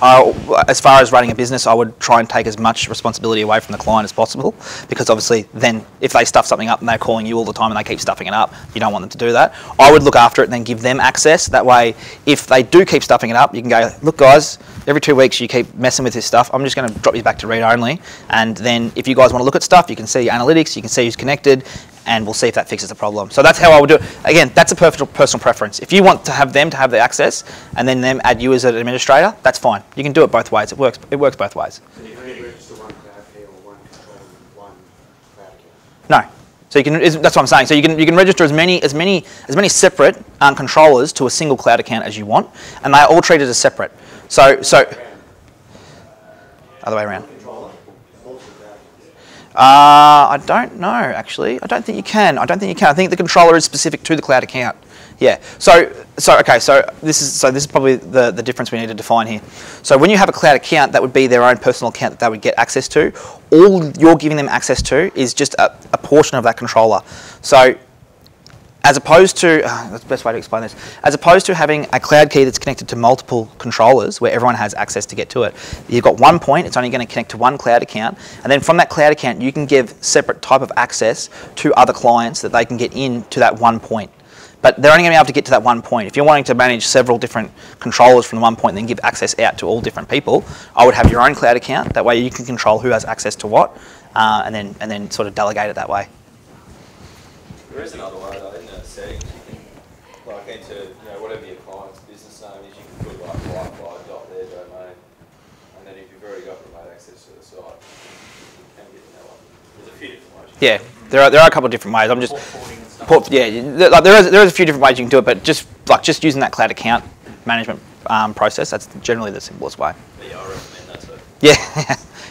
B: as far as running a business, I would try and take as much responsibility away from the client as possible, because obviously then if they stuff something up and they're calling you all the time and they keep stuffing it up, you don't want them to do that. I would look after it and then give them access. That way, if they do keep stuffing it up, you can go, look guys, every 2 weeks you keep messing with this stuff, I'm just going to drop you back to read only, and then if you guys want to look at stuff, you can see analytics, you can see who's connected, and we'll see if that fixes the problem. So that's how I would do it. Again, that's a personal preference. If you want to have them to have the access and then them add you as an administrator, that's fine. You can do it both ways. It works both ways.
F: So you only register one cloud key or one controller with one cloud account?
B: No. So you can. That's what I'm saying. So you can register as many separate controllers to a single cloud account as you want, and they are all treated as separate. So other way around. I don't know, actually. I don't think you can. I think the controller is specific to the cloud account. Yeah. So this is probably the difference we need to define here. So when you have a cloud account, that would be their own personal account that they would get access to. All you're giving them access to is just a portion of that controller. So as opposed to, that's the best way to explain this, as opposed to having a cloud key that's connected to multiple controllers where everyone has access to get to it, you've got one point, it's only going to connect to one cloud account, and then from that cloud account you can give separate type of access to other clients that they can get into that one point. But they're only going to be able to get to that one point. If you're wanting to manage several different controllers from the one point and then give access out to all different people, I would have your own cloud account. That way you can control who has access to what, and then sort of delegate it that way.
E: There is another way though, in the settings. You can, like into, you know, whatever your client's business name is, you can put like Wi-Fi.their domain, and then if you've already got remote access to the site, you can get the network. There's a few different ways.
B: Yeah, there are a couple of different ways. I'm just there is a few different ways you can do it, but just using that cloud account management process, that's generally the simplest way.
E: But yeah, I recommend that too.
B: Yeah.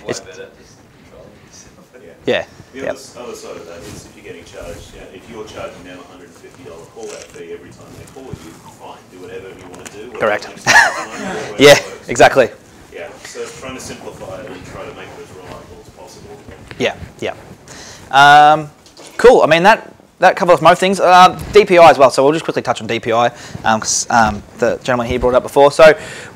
E: It's way better just controlling yourself.
B: Yeah.
A: The other side of that is if you're getting charged, if you're charging them $150 call out fee every time they call you, fine, do whatever you want to do.
B: Correct. Yeah, exactly.
A: Yeah, so trying to simplify it and try to make it as reliable as possible.
B: Yeah, yeah. Cool. I mean, that covers most things. DPI as well, so we'll just quickly touch on DPI, because the gentleman here brought it up before. So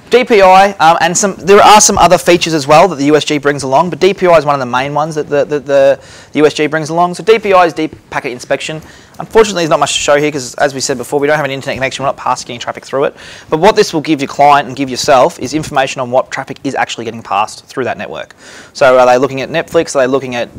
B: DPI, and there are some other features as well that the USG brings along, but DPI is one of the main ones that the USG brings along. So DPI is deep packet inspection. Unfortunately, there's not much to show here because, as we said before, we don't have an internet connection. We're not passing any traffic through it. But what this will give your client and give yourself is information on what traffic is actually getting passed through that network. So are they looking at Netflix? Are they looking at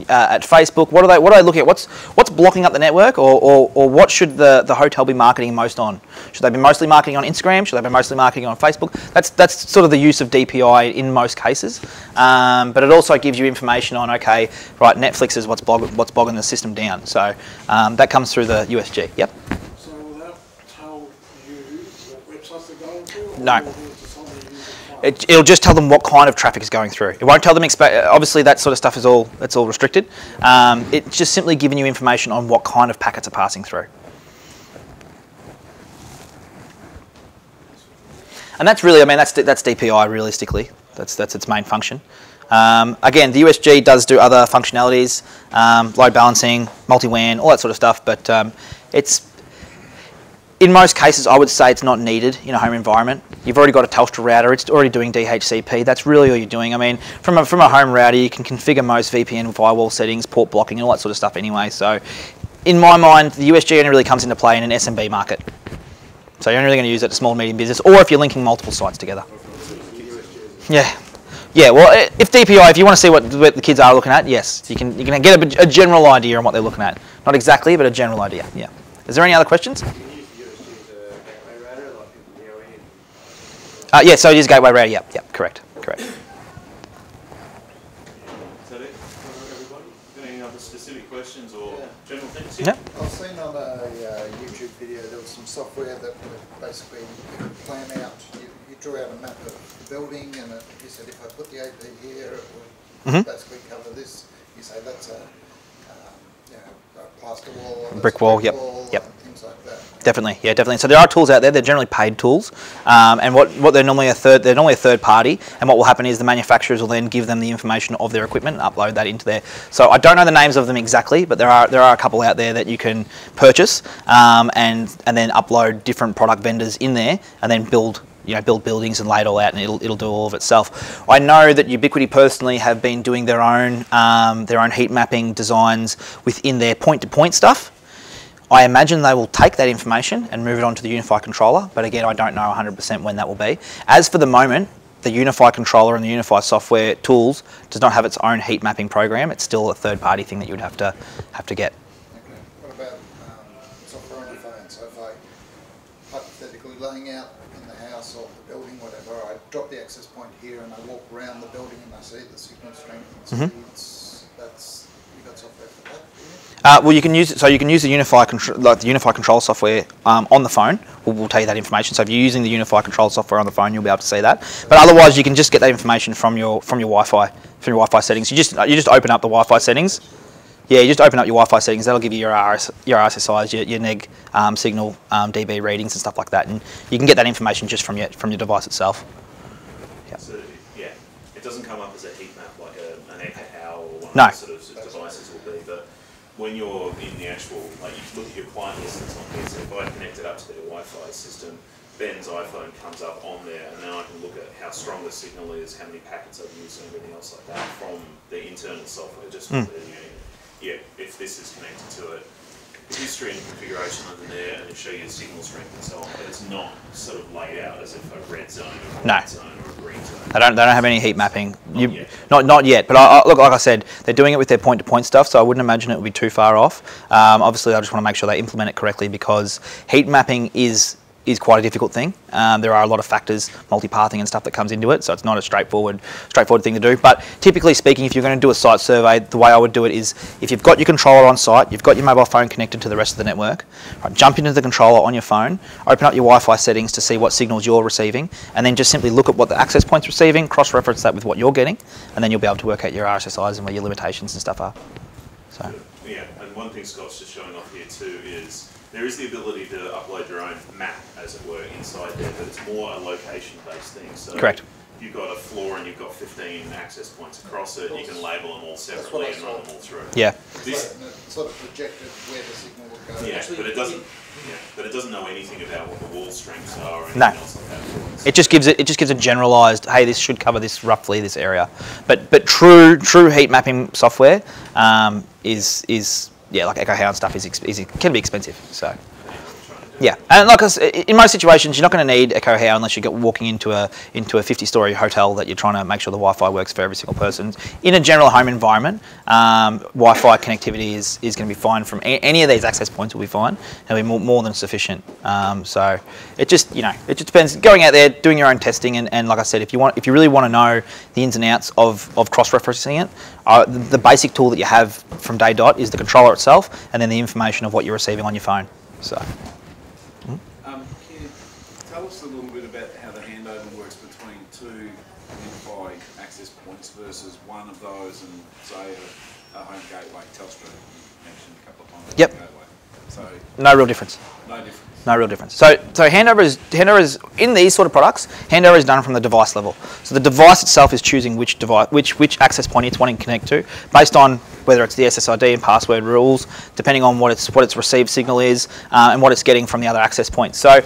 B: Facebook? What are they looking at? What's blocking up the network, or what should the hotel be marketing most on? Should they be mostly marketing on Instagram? Should they be mostly marketing on Facebook? That's sort of the use of DPI in most cases. But it also gives you information on, okay, right, Netflix is what's bogging the system down. So that comes through the USG. Yep.
F: So will that tell you what websites they're going to?
B: No. It'll just tell them what kind of traffic is going through. It won't tell them, obviously that sort of stuff is all restricted. It's just simply giving you information on what kind of packets are passing through. And that's really, I mean, that's DPI realistically. That's its main function. Again, the USG does do other functionalities, load balancing, multi-WAN, all that sort of stuff, but it's, in most cases, I would say it's not needed in a home environment. You've already got a Telstra router, it's already doing DHCP, that's really all you're doing. I mean, from a home router, you can configure most VPN firewall settings, port blocking, and all that sort of stuff anyway. So, in my mind, the USG only really comes into play in an SMB market. So you're only really going to use it to small and medium business, or if you're linking multiple sites together. Yeah. Yeah, well, if DPI, if you want to see what the kids are looking at, yes, you can get a general idea on what they're looking at. Not exactly, but a general idea, yeah. Is there any other questions? Yeah, so it is gateway router, yep, correct.
A: Is that it for everybody? Got any other specific questions or general things?
B: Yeah.
H: I've seen on a YouTube video there was some software that would basically you could plan out, you draw out a map of the building, and you said if I put the AP here, it would basically cover this. You say that's a plaster wall,
B: brick wall, yep.
H: And things like that.
B: Definitely, yeah, definitely. So there are tools out there. They're generally paid tools, and what they're normally they're normally a third party. And what will happen is the manufacturers will then give them the information of their equipment and upload that into there. So I don't know the names of them exactly, but there are a couple out there that you can purchase and then upload different product vendors in there, and then build buildings and lay it all out, and it'll do all of itself. I know that Ubiquiti personally have been doing their own heat mapping designs within their point-to-point stuff. I imagine they will take that information and move it onto the UniFi controller, but again, I don't know 100% when that will be. As for the moment, the UniFi controller and the UniFi software tools does not have its own heat mapping program. It's still a third-party thing that you would have to get.
H: Okay. What about software on your phone? So if I hypothetically laying out in the house or the building, whatever, I drop the access point here and I walk around the building and I see the signal strength and speeds. You got software for that?
B: Well, you can use it. So you can use the UniFi control software on the phone. We'll tell you that information. So if you're using the UniFi control software on the phone, you'll be able to see that. But otherwise, you can just get that information from your Wi-Fi settings. You just open up the Wi-Fi settings. Yeah, you just open up your Wi-Fi settings. That'll give you your RSSIs, your neg signal, dB readings and stuff like that, and you can get that information just from your device itself.
A: Yep. So yeah, it doesn't come up as a heat map like an Echo or one
B: No.
A: of those sort of devices will be, but when you're in the actual, like you look at your client listings on here, so if I connect it up to their Wi-Fi system, Ben's iPhone comes up on there, and then I can look at how strong the signal is, how many packets I've used, and everything else like that from the internal software, just from the if this is connected to it, history and configuration under there, and it show you the signal strength and so on, but it's not sort of laid out as if a red zone or a white zone or a green zone.
B: They don't have any heat mapping.
A: Not
B: yet. But look, like I said, they're doing it with their point-to-point stuff, so I wouldn't imagine it would be too far off. Obviously, I just want to make sure they implement it correctly, because heat mapping is is quite a difficult thing. There are a lot of factors, multipathing and stuff that comes into it, so it's not a straightforward thing to do. But typically speaking, if you're going to do a site survey, the way I would do it is if you've got your controller on site, you've got your mobile phone connected to the rest of the network, right, jump into the controller on your phone, open up your Wi-Fi settings to see what signals you're receiving, and then just simply look at what the access point's receiving, cross-reference that with what you're getting, and then you'll be able to work out your RSSIs and where your limitations and stuff are. So.
A: Yeah, and one thing Scott's just showing off here too is there is the ability to upload your own map, as it were, inside there, but it's more a location-based thing. So
B: correct.
A: If you've got a floor and you've got 15 access points across it, you can label them all separately and run them all through.
B: Yeah.
H: It's sort of projected where the signal will go.
A: Yeah, but it doesn't. Yeah, but it doesn't know anything about what the wall strengths are or anything
B: No.
A: else like that.
B: It just gives a generalised, hey, this should cover this roughly this area. But true heat mapping software is yeah, like Echo Hound stuff can be expensive. So. Yeah, and like I said, in most situations, you're not going to need Echo How unless you're walking into a 50-story hotel that you're trying to make sure the Wi-Fi works for every single person. In a general home environment, Wi-Fi connectivity is going to be fine from any of these access points. Will be fine. It'll be more than sufficient. So it just depends. Going out there, doing your own testing, and like I said, if you really want to know the ins and outs of cross-referencing it, the basic tool that you have from day dot is the controller itself, and then the information of what you're receiving on your phone. So.
G: Can you tell us a little bit about how the handover works between two UniFi access points versus one of those and, say, a home gateway? Telstra, you mentioned a couple of times.
B: Yep.
G: Gateway. So
B: no real difference.
G: No difference.
B: No real difference. So handover is in these sort of products. Handover is done from the device level. So the device itself is choosing which device, which access point it's wanting to connect to, based on whether it's the SSID and password rules, depending on what its received signal is, and what it's getting from the other access points. So,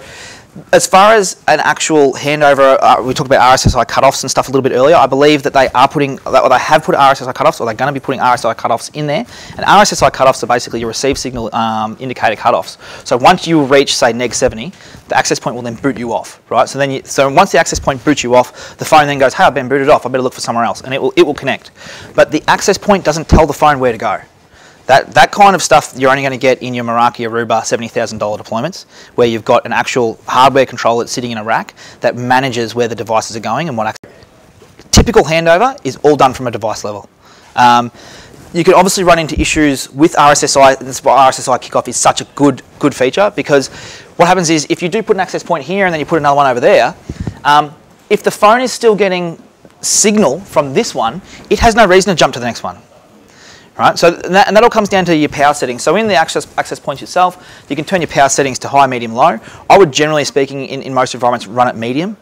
B: as far as an actual handover, we talked about RSSI cutoffs and stuff a little bit earlier. I believe that they are putting, or they have put RSSI cutoffs, or they're going to be putting RSSI cutoffs in there. And RSSI cutoffs are basically your received signal indicator cutoffs. So once you reach, say, -70, the access point will then boot you off, right? So once the access point boots you off, the phone then goes, hey, I've been booted off. I better look for somewhere else, and it will connect. But the access point doesn't tell the phone where to go. That kind of stuff you're only going to get in your Meraki Aruba $70,000 deployments, where you've got an actual hardware controller that's sitting in a rack that manages where the devices are going and what. Typical handover is all done from a device level. You can obviously run into issues with RSSI. That's why RSSI kickoff is such a good feature, because what happens is if you do put an access point here and then you put another one over there, if the phone is still getting signal from this one, it has no reason to jump to the next one. Right, so that all comes down to your power settings. So in the access points itself, you can turn your power settings to high, medium, low. I would, generally speaking, in most environments, run it medium.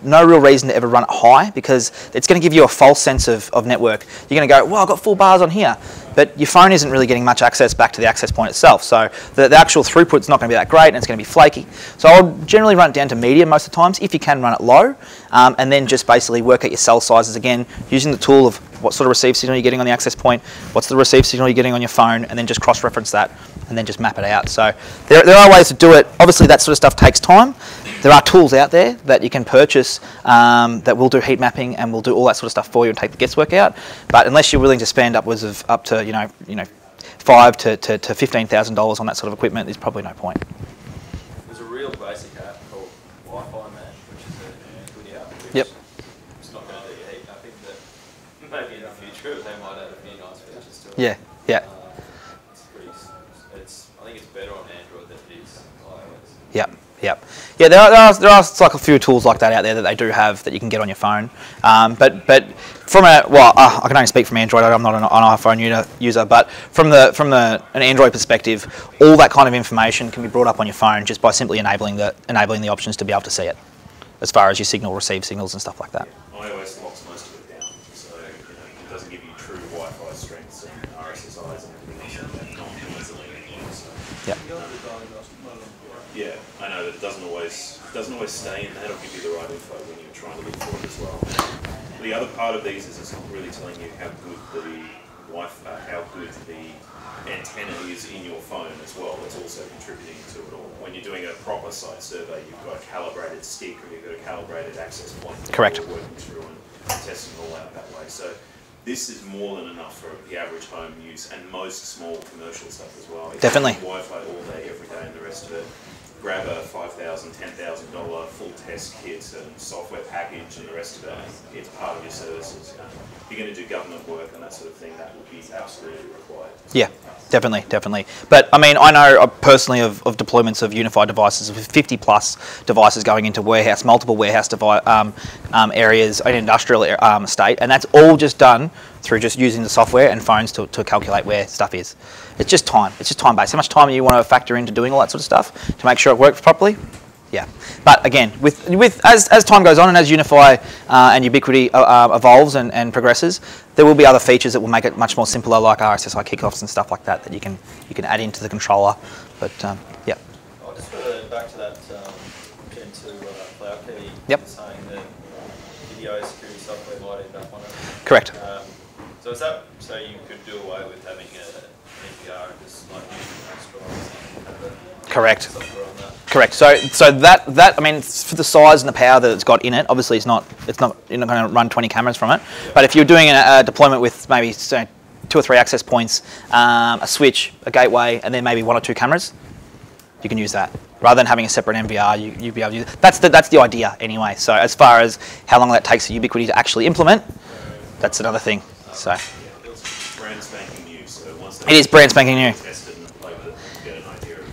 B: No real reason to ever run it high, because it's going to give you a false sense of network. You're going to go, well, I've got full bars on here, but your phone isn't really getting much access back to the access point itself. So the actual throughput's not going to be that great, and it's going to be flaky. So I'll generally run it down to medium most of the times. If you can, run it low, and then just basically work out your cell sizes again, using the tool of what sort of receive signal you're getting on the access point, what's the receive signal you're getting on your phone, and then just cross-reference that, and then just map it out. So there are ways to do it. Obviously, that sort of stuff takes time. There are tools out there that you can purchase that will do heat mapping and will do all that sort of stuff for you and take the guesswork out. But unless you're willing to spend upwards of up to $5,000 to $15,000 on that sort of equipment, there's probably no point.
E: There's a real basic app called Wi-Fi Mesh, which is a good app. Which
B: Yep.
E: It's not going to do your heat mapping, but maybe in the future they might add a few nice features to it.
B: Yeah, yeah.
E: I think it's better on Android than it is on iOS.
B: Yep. Yep. Yeah, there are like a few tools like that out there that they do have that you can get on your phone. But from I can only speak from Android. I'm not an iPhone user, but from an Android perspective, all that kind of information can be brought up on your phone just by simply enabling the options to be able to see it, as far as your receive signals and stuff like that.
A: iOS locks most of it down, so it doesn't give you true Wi-Fi strengths and RSSIs and everything else like that, not easily anymore. So.
B: Yeah.
A: Yeah, I know that it doesn't always stay in that or give you the right info when you're trying to look for it as well. The other part of these is it's not really telling you how good the Wi-Fi, how good the antenna is in your phone as well. It's also contributing to it all. When you're doing a proper site survey, you've got a calibrated stick or you've got a calibrated access point.
B: Correct.
A: You're working through and testing it all out that way. So this is more than enough for the average home use and most small commercial stuff as well.
B: Definitely.
A: Wi-Fi all day, every day, and the rest of it. grab a $5,000, $10,000 full test kit and software package and the rest of it. It's part of your services. If you're going to do government work and that sort of thing, that would be absolutely required.
B: Yeah, definitely. But I mean, I know personally of deployments of UniFi devices with 50 plus devices going into multiple warehouse areas, an industrial estate, and that's all just done through just using the software and phones to calculate where stuff is. It's just time. It's just time based. How much time you want to factor into doing all that sort of stuff to make sure it works properly? Yeah. But again, as time goes on and as UniFi and Ubiquiti evolves and progresses, there will be other features that will make it much more simpler, like RSSI kickoffs and stuff like that you can add into the controller. But yeah.
E: I'll just go back to that Gen 2 cloud key.
B: Yep.
E: Saying that video security software might end up on it.
B: Correct.
E: So is that so you could do away with having an NPR and just like using extra and have a
B: Correct.
E: software on that?
B: Correct. So that I mean, for the size and the power that it's got in it, obviously you're not going to run 20 cameras from it. But if you're doing a deployment with maybe 2 or 3 access points, a switch, a gateway, and then maybe 1 or 2 cameras, you can use that rather than having a separate NVR. You'd be able to use it. That's the idea anyway. So as far as how long that takes the Ubiquiti to actually implement, that's another thing. So
A: It's brand spanking new. So once
B: it is brand spanking new.
A: Tested and played with it, you get an idea of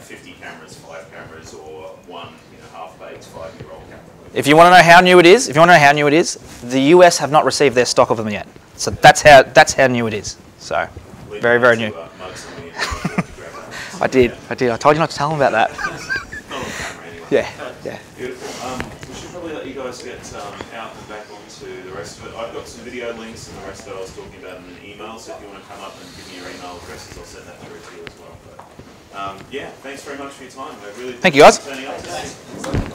A: 50 cameras, 5 cameras, or one half-baked 5-year-old camera.
B: If you want to know how new it is, the US have not received their stock of them yet. So that's how new it is. So very, very new. I did. I told you not to tell them about that.
A: Not on camera anyway.
B: Yeah.
A: Beautiful. We should probably let you guys get out and back onto the rest of it. I've got some video links and the rest that I was talking about in an email, so if you want to come up and give me your email addresses, I'll send that through to you as well. But, yeah, thanks very much for your time. I really
B: Thank you, guys.
A: Turning up today.